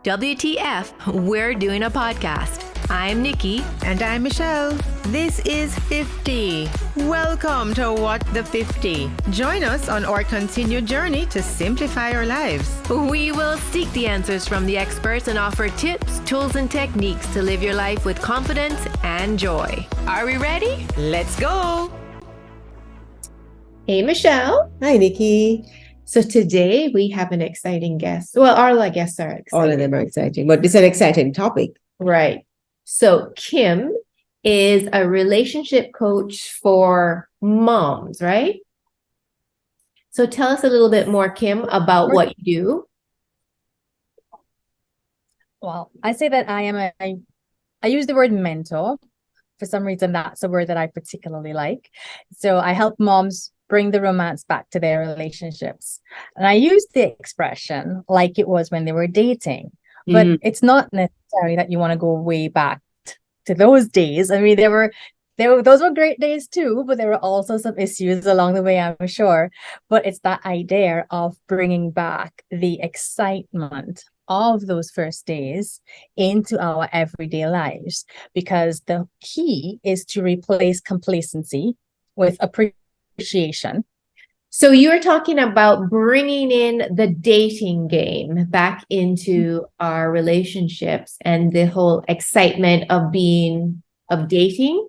WTF, we're doing a podcast. I'm Nikki. And I'm Michelle. This is 50. Welcome to What the 50. Join us on our continued journey to simplify our lives. We will seek the answers from the experts and offer tips, tools, and techniques to live your life with confidence and joy. Are we ready? Let's go. Hey, Michelle. Hi, Nikki. So today we have an exciting guest. Well, all our guests are exciting. All of them are exciting, but it's an exciting topic. Right. So Kim is a relationship coach for moms, right? So tell us a little bit more, Kim, about what you do. Well, I say that I use the word mentor. For some reason, that's a word that I particularly like. So I help moms bring the romance back to their relationships. And I use the expression like it was when they were dating. But it's not necessary that you want to go way back to those days. I mean, those were great days too, but there were also some issues along the way, I'm sure. But it's that idea of bringing back the excitement of those first days into our everyday lives, because the key is to replace complacency with appreciation. So you're talking about bringing in the dating game back into our relationships and the whole excitement of dating.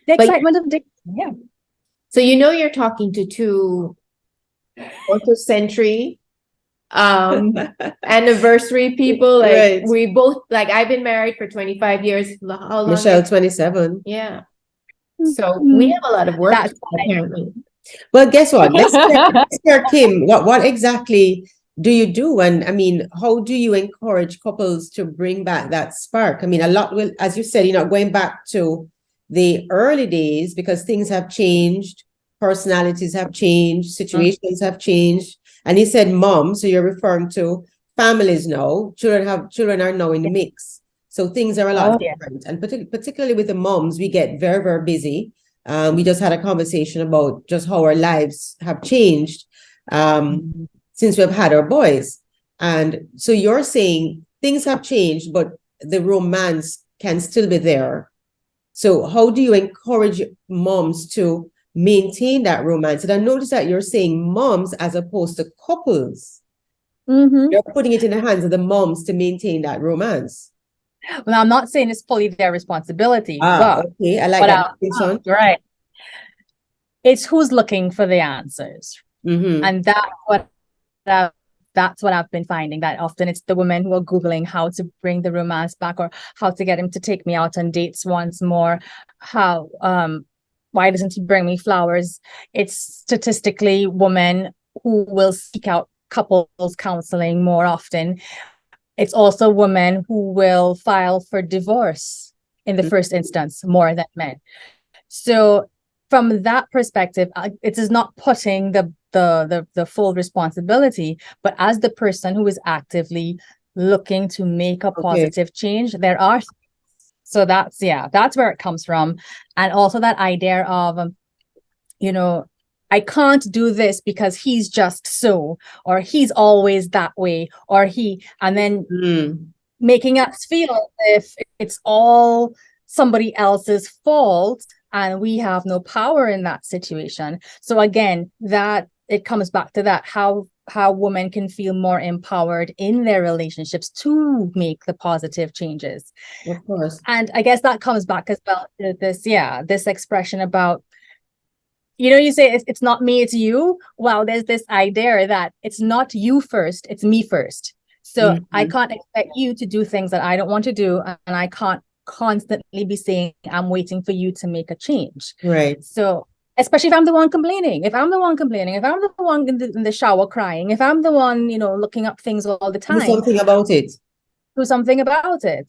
The excitement of dating, yeah. So you're talking to two century anniversary people. Like Right. we both, like I've been married for 25 years. How long? Michelle, 27. Yeah. So we have a lot of work to do, apparently. Well, guess what? Let's hear Kim. What exactly do you do? And I mean, how do you encourage couples to bring back that spark? I mean, a lot will, as you said, going back to the early days, because things have changed, personalities have changed, situations have changed. And he said mom, so you're referring to families now. Children are now in the mix. So things are a lot different. And particularly with the moms, we get very, very busy. We just had a conversation about just how our lives have changed since we've had our boys. And so you're saying things have changed, but the romance can still be there. So how do you encourage moms to maintain that romance? And I noticed that you're saying moms as opposed to couples. You're putting it in the hands of the moms to maintain that romance. Well, I'm not saying it's fully their responsibility. Okay. I like that. Right. It's who's looking for the answers. And that's what I've been finding, that often it's the women who are Googling how to bring the romance back, or how to get him to take me out on dates once more. Why doesn't he bring me flowers? It's statistically women who will seek out couples counseling more often. It's also women who will file for divorce in the first instance more than men. So from that perspective, it is not putting the full responsibility, but as the person who is actively looking to make a positive change, there are. So that's where it comes from. And also that idea of, I can't do this because he's just so, or he's always that way, or and then making us feel as if it's all somebody else's fault and we have no power in that situation. So again, that it comes back to that, how women can feel more empowered in their relationships to make the positive changes. Of course. And I guess that comes back as well to this expression about, you say it's not me, it's you. Well, there's this idea that it's not you first, it's me first. So I can't expect you to do things that I don't want to do, and I can't constantly be saying I'm waiting for you to make a change. Right. So especially if I'm the one complaining, if I'm the one in the shower crying, if I'm the one, looking up things all the time. Do something about it.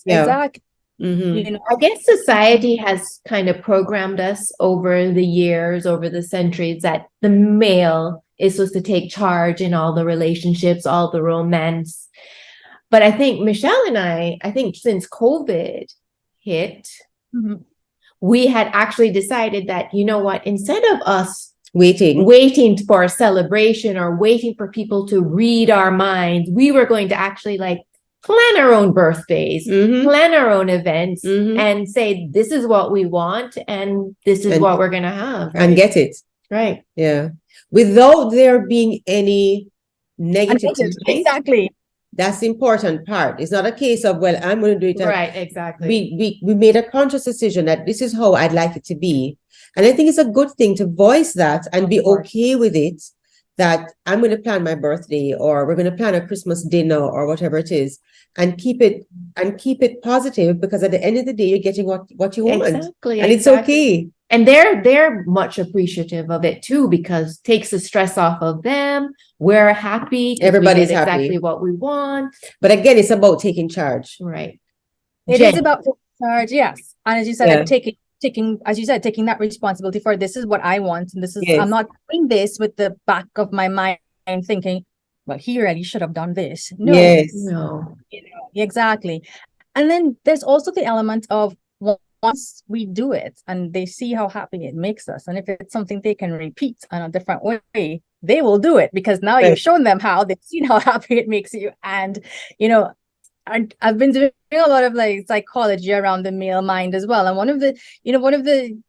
Yeah. Exactly. I guess society has kind of programmed us over the years, over the centuries, that the male is supposed to take charge in all the relationships, all the romance. But I think Michelle and I think since COVID hit, we had actually decided that, instead of us waiting for a celebration or waiting for people to read our minds, we were going to actually plan our own birthdays, Mhm. plan our own events, Mhm. and say, this is what we want and this is And- what we're going to have. And right? get it. Right. Yeah. Without there being any negative impact. Exactly. That's the important part. It's not a case of, well, I'm going to do it. Right. Exactly. We made a conscious decision that this is how I'd like it to be. And I think it's a good thing to voice that and be okay with it, that I'm going to plan my birthday, or we're going to plan a Christmas dinner, or whatever it is, and keep it positive, because at the end of the day, you're getting what you want. Exactly. And it's okay. And they're much appreciative of it too, because takes the stress off of them. We're happy. 'Cause Everybody's we get happy. exactly what we want. But again, it's about taking charge. Right. It Jen. is about taking charge, yes. And as you said, Yeah. like, taking, as you said, taking that responsibility for this is what I want. And this is, Yes. I'm not doing this with the back of my mind thinking, well, he already should have done this. No, Yes. No. exactly. And then there's also the element of once we do it and they see how happy it makes us, and if it's something they can repeat in a different way, they will do it, because now Right. you've shown them how, they've seen how happy it makes you. And I've been doing a lot of like psychology around the male mind as well, and one of the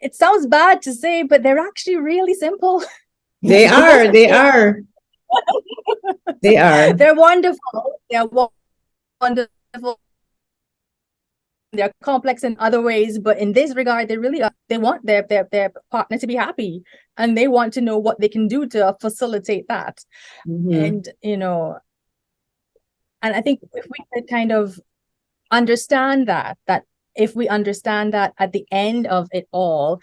it sounds bad to say, but they're actually really simple. They are. They are. They are. They're wonderful. They're wonderful. They're complex in other ways, but in this regard, they really are. They want their partner to be happy, and they want to know what they can do to facilitate that. Mhm. And and I think if we could kind of understand that if we understand that at the end of it all,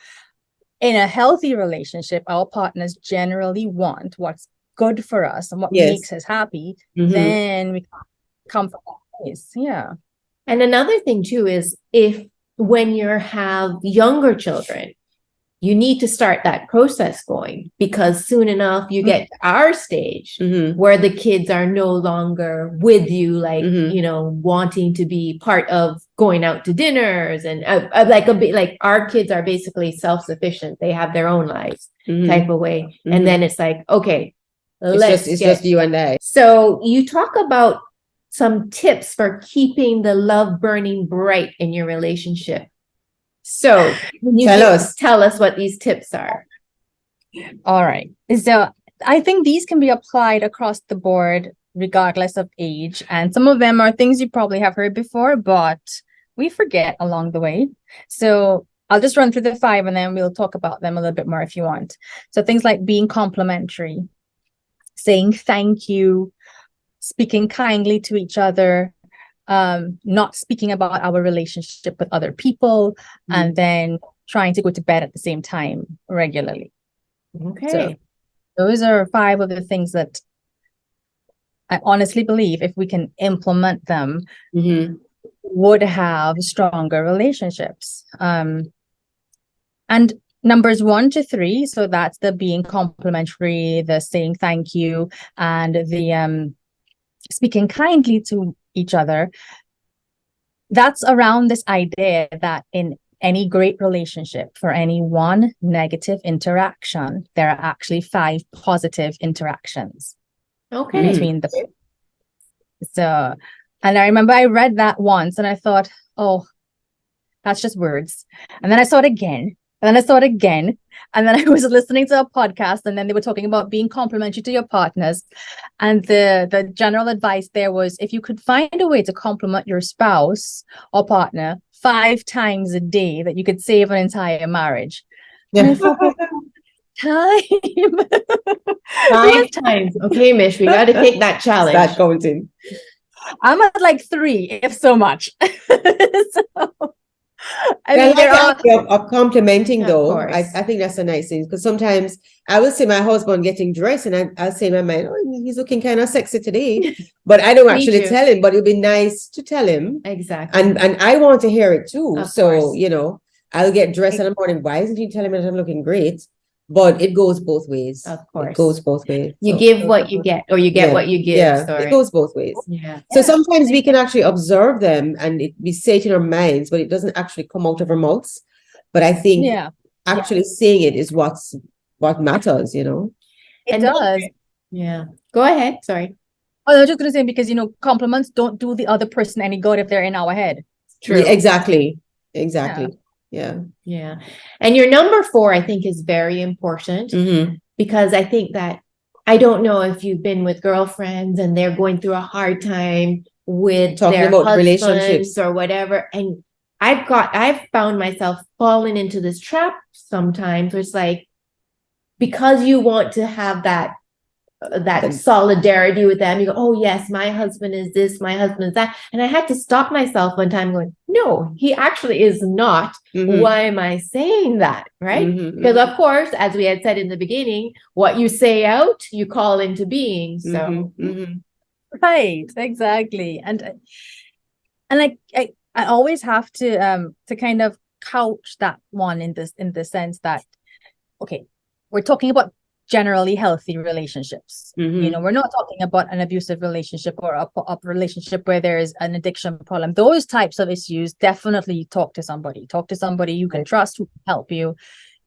in a healthy relationship, our partners generally want what's good for us and what Yes. makes us happy, Mhm. then we come from that place. Yeah. And another thing too is, when you have younger children, you need to start that process going, because soon enough you get to our stage Mhm. where the kids are no longer with you, like, Mhm. wanting to be part of going out to dinners, and like a bit like our kids are basically self-sufficient. They have their own lives Mhm. type of way. Mhm. And then it's like, okay, It's just you and I. So you talk about some tips for keeping the love burning bright in your relationship. So can you tell us what these tips are? All right. So I think these can be applied across the board, regardless of age. And some of them are things you probably have heard before, but we forget along the way. So I'll just run through the 5 and then we'll talk about them a little bit more if you want. So things like being complimentary, saying thank you, speaking kindly to each other, not speaking about our relationship with other people, and then trying to go to bed at the same time regularly. Okay. So those are 5 of the things that I honestly believe, if we can implement them, Mhm. would have stronger relationships. And numbers 1 to 3, so that's the being complimentary, the saying thank you, and the speaking kindly to each other. That's around this idea that in any great relationship, for any one negative interaction, there are actually 5 positive interactions Okay. between the. So, and I remember I read that once and I thought, oh, that's just words. And then I saw it again. And then I saw it again. And then I was listening to a podcast, and then they were talking about being complimentary to your partners. And the general advice there was, if you could find a way to compliment your spouse or partner 5 times a day, that you could save an entire marriage. And I thought, time. 5 times. Okay, Mish, we got to take that challenge. Start counting. I'm at like 3, if so much. So, I mean, There are of complimenting, though. course. I think that's a nice thing, because sometimes I will see my husband getting dressed and I'll say in my mind, oh, he's looking kind of sexy today. But I don't actually too. tell him, but it'd be nice to tell him. Exactly. And I want to hear it too. Of So, course. I'll get dressed in the morning. Why isn't he telling me that I'm looking great? But it goes both ways. Of course. It goes both ways. You So, give what you get, or you get what you give. yeah, Sorry. it goes both ways. Yeah. So sometimes we can actually observe them and we say it in our minds, but it doesn't actually come out of our mouths. But I think actually saying it is what matters, It And does. Yeah. Go ahead. Sorry. Oh, I was just gonna say, because compliments don't do the other person any good if they're in our head. True. Yeah, exactly. Yeah. Yeah. And your number 4, I think, is very important Mm-hmm. because I think that I don't know if you've been with girlfriends and they're going through a hard time with Talking their about husbands relationships. or whatever. And I've found myself falling into this trap sometimes where it's like, because you want to have that solidarity with them, you go, oh yes, my husband is this, my husband is that. And I had to stop myself one time going, no, he actually is not. Mm-hmm. Why am I saying that? Right? Mm-hmm. Because of course, as we had said in the beginning, what you say out, you call into being. So Mm-hmm. Mm-hmm. Right, exactly. And I always have to kind of couch that one in the sense that, okay, we're talking about generally healthy relationships. Mm-hmm. We're not talking about an abusive relationship or a relationship where there is an addiction problem. Those types of issues, definitely talk to somebody you can trust, who can help you,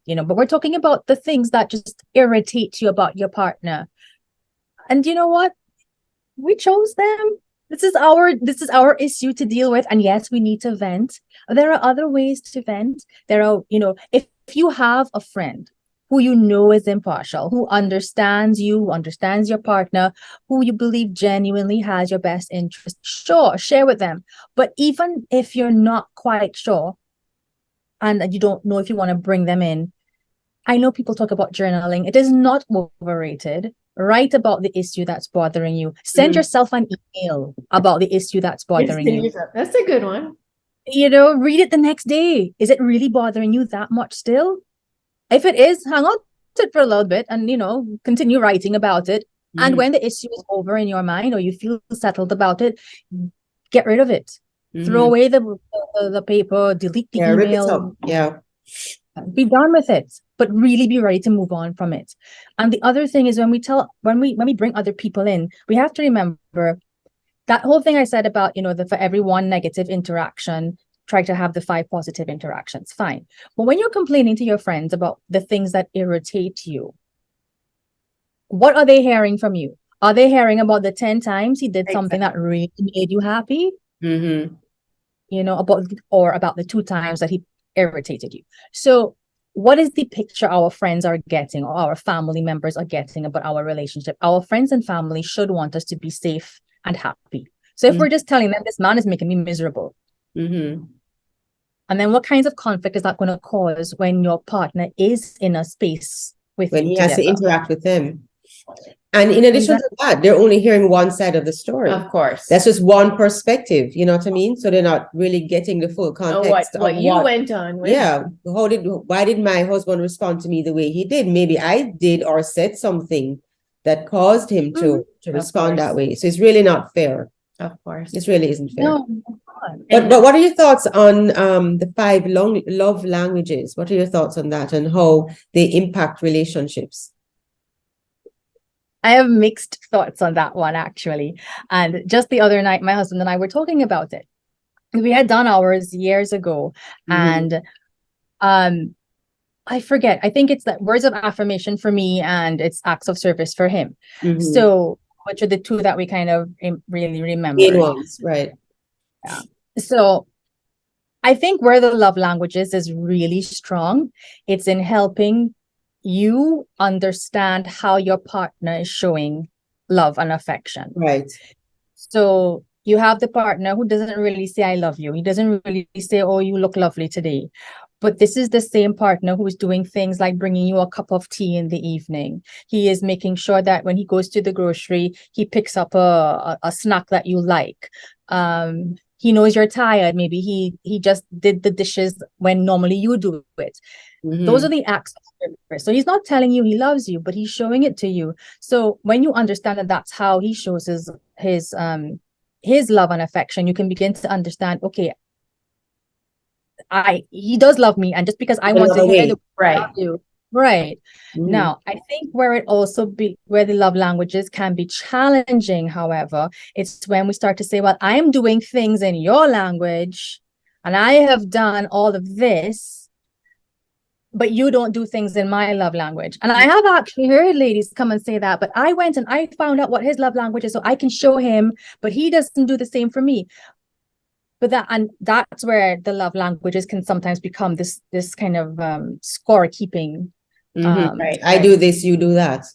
but we're talking about the things that just irritate you about your partner. And you know what? We chose them. This is our issue to deal with. And yes, we need to vent. There are other ways to vent. There are, if you have a friend who is impartial, who understands you, who understands your partner, who you believe genuinely has your best interest, sure, share with them. But even if you're not quite sure and you don't know if you want to bring them in, I know people talk about journaling. It is not overrated. Write about the issue that's bothering you. Send yourself an email about the issue that's bothering you. That's a good one. Read it the next day. Is it really bothering you that much still? If it is, hang on to it for a little bit and, continue writing about it. Mm-hmm. And when the issue is over in your mind or you feel settled about it, get rid of it. Mm-hmm. Throw away the paper, delete the email. Rip it up. Yeah. Be done with it, but really be ready to move on from it. And the other thing is when we bring other people in, we have to remember that whole thing I said about, for every one negative interaction, try to have the 5 positive interactions. Fine. But when you're complaining to your friends about the things that irritate you, what are they hearing from you? Are they hearing about the 10 times he did something that really made you happy? Mm-hmm. About the 2 times that he irritated you. So what is the picture our friends are getting or our family members are getting about our relationship? Our friends and family should want us to be safe and happy. So if we're just telling them this man is making me miserable, and then what kinds of conflict is that going to cause when your partner is in a space with when you he together? has to interact with them? And in addition to that, they're only hearing one side of the story. Of course. That's just one perspective, you know what I mean? So they're not really getting the full context what you went on with. Yeah. Why did my husband respond to me the way he did? Maybe I did or said something that caused him to respond that way. So it's really not fair. Of course. It really isn't fair. No. But what are your thoughts on the 5 love languages? What are your thoughts on that and how they impact relationships? I have mixed thoughts on that one, actually. And just the other night, my husband and I were talking about it. We had done ours years ago. And I forget. I think it's that words of affirmation for me and it's acts of service for him. So which are the 2 that we kind of really remember? Main ones, right. Yeah. So I think where the love languages is really strong, it's in helping you understand how your partner is showing love and affection. Right. So you have the partner who doesn't really say, I love you. He doesn't really say, oh, you look lovely today. But this is the same partner who is doing things like bringing you a cup of tea in the evening. He is making sure that when he goes to the grocery, he picks up a snack that you like. He knows you're tired. Maybe he just did the dishes when normally you do it. Those are the acts of service. So he's not telling you he loves you, but he's showing it to you. So when you understand that that's how he shows his love and affection, you can begin to understand, okay, he does love me, and just because I want to hear the right. Now, I think where the love languages can be challenging, however, it's when we start to say, well, I am doing things in your language and I have done all of this, but you don't do things in my love language. And I have actually heard ladies come and say that, but I went and I found out what his love language is so I can show him, but he doesn't do the same for me. But that's where the love languages can sometimes become this kind of scorekeeping. Right. I do this, you do that.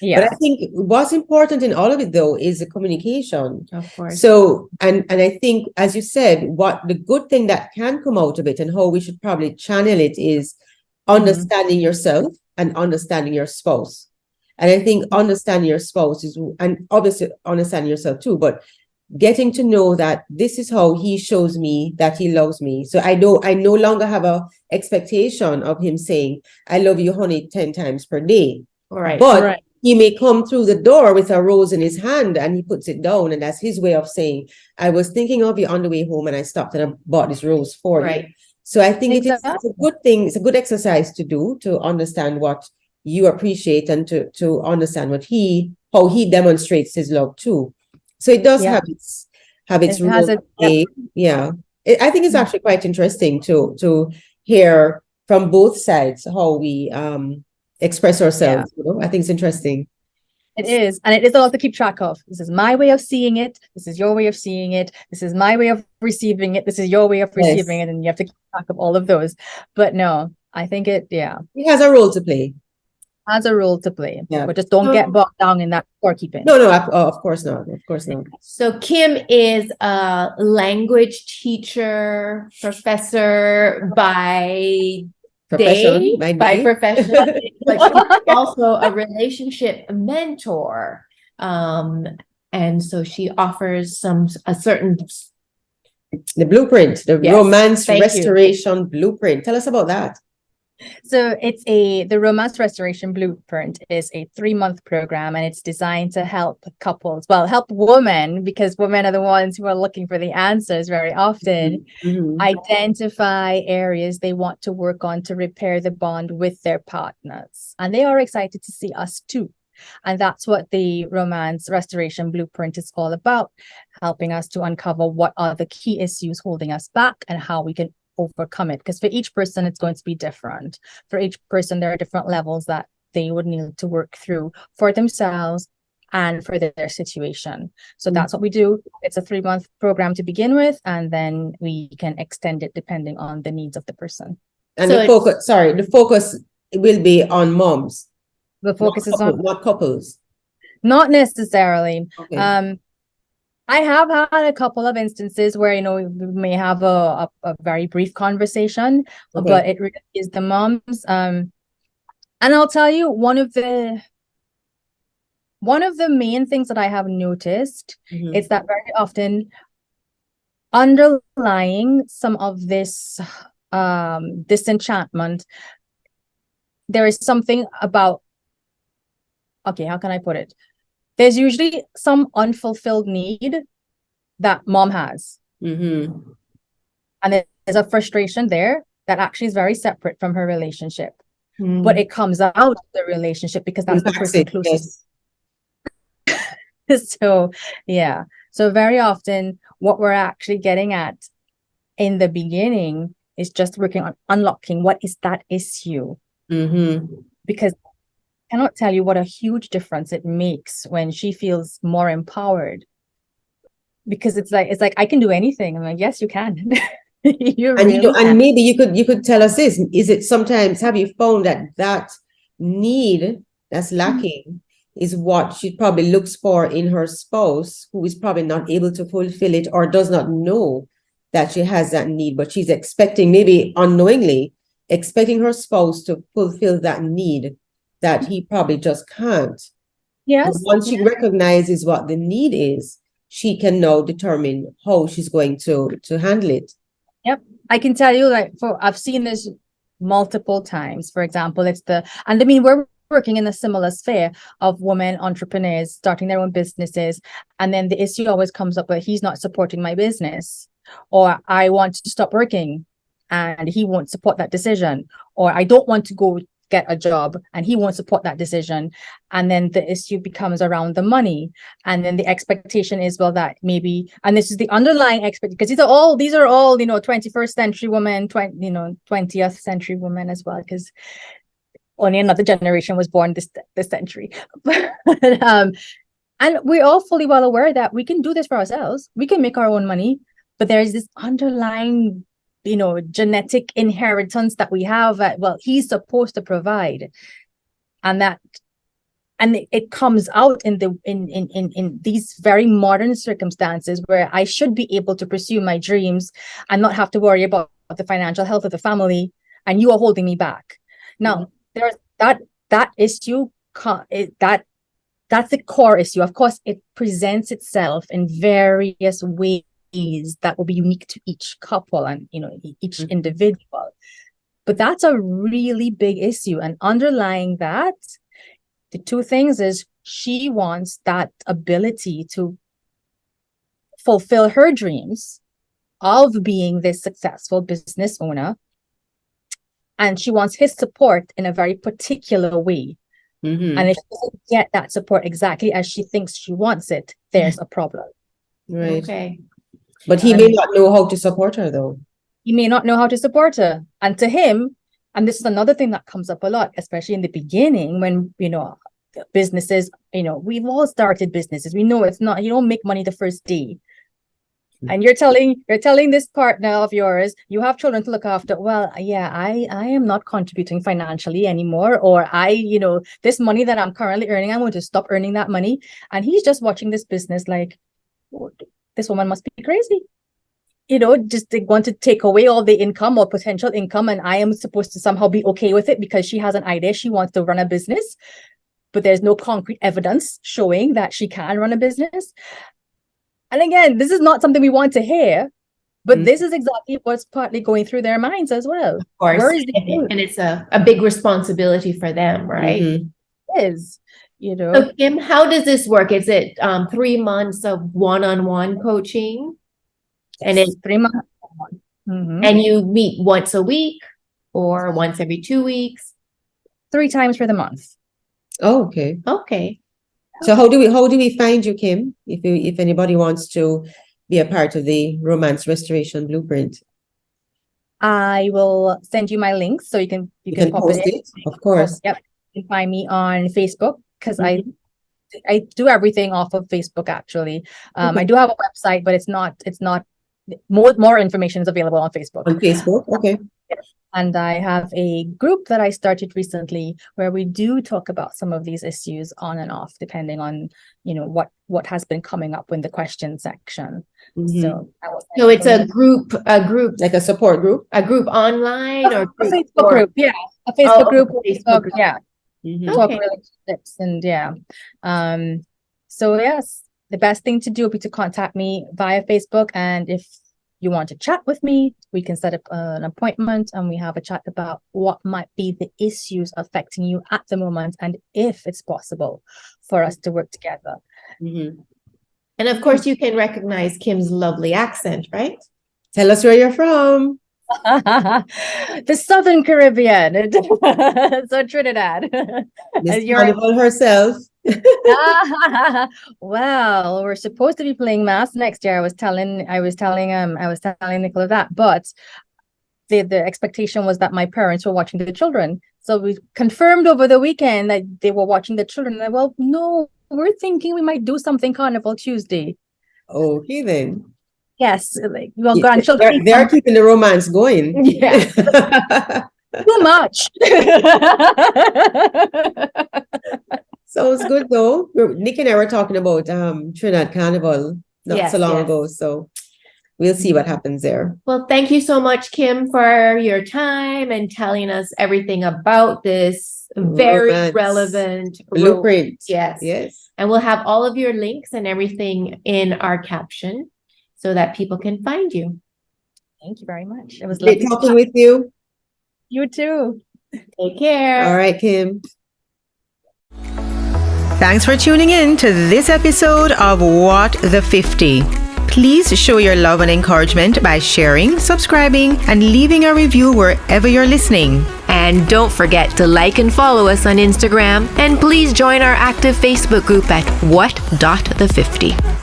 Yeah. But I think what's important in all of it, though, is the communication. Of course. So, and I think, as you said, what the good thing that can come out of it and how we should probably channel it is understanding yourself and understanding your spouse. And I think understanding your spouse is, and obviously understanding yourself too, but getting to know that this is how he shows me that he loves me. So I no longer have a expectation of him saying, I love you, honey, 10 times per day. Right. But he may come through the door with a rose in his hand and he puts it down. And that's his way of saying, I was thinking of you on the way home and I stopped and I bought this rose for you. So I think it's a good thing. It's a good exercise to do, to understand what you appreciate and to understand how he demonstrates his love too. So it does have its role. Yeah. I think it's actually quite interesting to hear from both sides how we express ourselves. You know, I think it's interesting. It is. And it is a lot to keep track of. This is my way of seeing it. This is your way of seeing it. This is my way of receiving it. This is your way of receiving it. And you have to keep track of all of those. But no, I think it has a role to play. Has a role to play. Yeah. But just don't get bogged down in that scorekeeping. No, of course not. Of course not. So Kim is a language teacher, professor by profession, but she's also a relationship mentor. And so she offers the blueprint, the romance restoration blueprint. Tell us about that. So the Romance Restoration Blueprint is a 3-month program, and it's designed to help couples, help women, because women are the ones who are looking for the answers very often, identify areas they want to work on to repair the bond with their partners. And they are excited to see us too. And that's what the Romance Restoration Blueprint is all about, helping us to uncover what are the key issues holding us back and how we can overcome it, because for each person it's going to be different. For each person there are different levels that they would need to work through for themselves and for their situation. So that's what we do. It's a 3-month program to begin with, and then we can extend it depending on the needs of the person. And the focus will be on moms. The focus is on not couples. Not necessarily. Okay. I have had a couple of instances where, we may have a very brief conversation, but it really is the moms. And I'll tell you, one of the main things that I have noticed is that very often underlying some of this disenchantment, there is something about, how can I put it? There's usually some unfulfilled need that mom has. And there's a frustration there that actually is very separate from her relationship. But it comes out of the relationship because that's the person closest. So very often what we're actually getting at in the beginning is just working on unlocking what is that issue. Because I cannot tell you what a huge difference it makes when she feels more empowered, because it's like I can do anything. I'm like, yes, you can. And maybe you could tell us this. Is it sometimes, have you found that need that's lacking is what she probably looks for in her spouse, who is probably not able to fulfill it or does not know that she has that need, but she's expecting, maybe unknowingly expecting her spouse to fulfill that need that he probably just can't. Yes. And once she recognizes what the need is, she can now determine how she's going to handle it. Yep. I can tell you, I've seen this multiple times. For example, we're working in a similar sphere of women entrepreneurs starting their own businesses. And then the issue always comes up where he's not supporting my business, or I want to stop working and he won't support that decision, or I don't want to go get a job, and he won't support that decision. And then the issue becomes around the money. And then the expectation is, well, that maybe, and this is the underlying expectation, because these are all, 21st century women, 20th century women as well, because only another generation was born this century. And we're all fully well aware that we can do this for ourselves. We can make our own money, but there's this underlying, genetic inheritance that we have that, well, he's supposed to provide. And it comes out in these very modern circumstances where I should be able to pursue my dreams and not have to worry about the financial health of the family, and you are holding me back. Now, there's that issue, that's the core issue. Of course, it presents itself in various ways that will be unique to each couple and, each individual. But that's a really big issue. And underlying that, the two things is she wants that ability to fulfill her dreams of being this successful business owner. And she wants his support in a very particular way. And if she doesn't get that support exactly as she thinks she wants it, there's a problem. Right. Okay. But he may not know how to support her, though. He may not know how to support her. And to him, and this is another thing that comes up a lot, especially in the beginning when, businesses, we've all started businesses. We know it's not, you don't make money the first day. And you're telling this partner of yours, you have children to look after. Well, yeah, I am not contributing financially anymore, or this money that I'm currently earning, I'm going to stop earning that money. And he's just watching this business like, oh, this woman must be crazy. Just they want to take away all the income or potential income, and I am supposed to somehow be okay with it because she has an idea she wants to run a business, but there's no concrete evidence showing that she can run a business. And again, this is not something we want to hear, but this is exactly what's partly going through their minds as well. Of course. Where is And it's a big responsibility for them, right? It is, So Kim, how does this work? Is it 3 months of one-on-one coaching? And it's 3 months. And you meet once a week or once every 2 weeks? 3 times for the month. Oh, okay. Okay. So how do we find you, Kim? If anybody wants to be a part of the Romance Restoration Blueprint, I will send you my links so you can pop post it in. it, of course. Yep. You can find me on Facebook because I do everything off of Facebook actually. I do have a website, but it's not more information is available on Facebook. On Facebook, okay. And I have a group that I started recently where we do talk about some of these issues on and off, depending on, what has been coming up in the question section. So it's a group, Like a support group? a group online or a Facebook group. Yeah. A Facebook group. Facebook group. Yeah. Talk Okay. relationships and yeah. So yes, the best thing to do would be to contact me via Facebook. And if you want to chat with me, we can set up an appointment and we have a chat about what might be the issues affecting you at the moment and if it's possible for us to work together. And of course, you can recognize Kim's lovely accent, right? Tell us where you're from. The Southern Caribbean. So Trinidad. Miss Carnival herself. Well, we're supposed to be playing mass next year. I was telling Nicola that, but the expectation was that my parents were watching the children. So we confirmed over the weekend that they were watching the children. And well, no, we're thinking we might do something Carnival Tuesday. Okay then. Yes, grandchildren. They're keeping the romance going. Yeah. Too much. Sounds good though. Nick and I were talking about Trinidad Carnival not so long ago, so we'll see what happens there. Well, thank you so much, Kim, for your time and telling us everything about this very relevant blueprint. Yes. And we'll have all of your links and everything in our caption so that people can find you. Thank you very much. It was Great lovely talking with you. You too. Take care. All right, Kim. Thanks for tuning in to this episode of What the 50. Please show your love and encouragement by sharing, subscribing, and leaving a review wherever you're listening. And don't forget to like and follow us on Instagram. And please join our active Facebook group at what.the50.